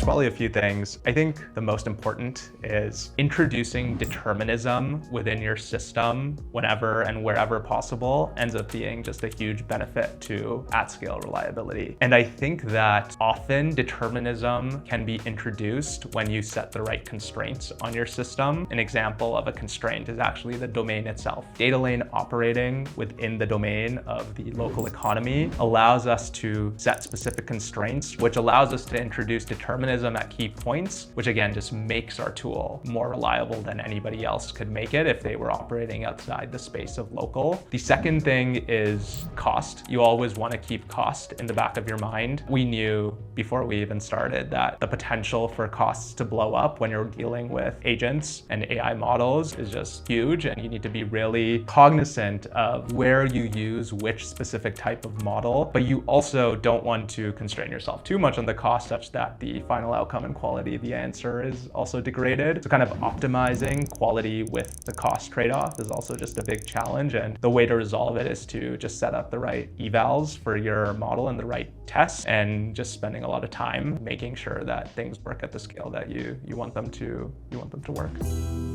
probably a few things. I think the most important is introducing determinism within your system whenever and wherever possible ends up being just a huge benefit to at-scale reliability. And I think that often determinism can be introduced when you set the right constraints on your system. An example of a constraint is actually the domain itself. DataLane operating within the domain of the local economy allows us to set specific constraints, which allows us to introduce determinism at key points, which again just makes our tool more reliable than anybody else could make it if they were operating outside the space of local. The second thing is cost. You always want to keep cost in the back of your mind. We knew before we even started that the potential for costs to blow up when you're dealing with agents and AI models is just huge, and you need to be really cognizant of where you use which specific type of model, but you also don't want to constrain yourself too much on the cost such that the final outcome and quality of the answer is also degraded. So kind of optimizing quality with the cost trade-off is also just a big challenge, and the way to resolve it is to just set up the right evals for your model and the right tests, and just spending a lot of time making sure that things work at the scale that you want them to work.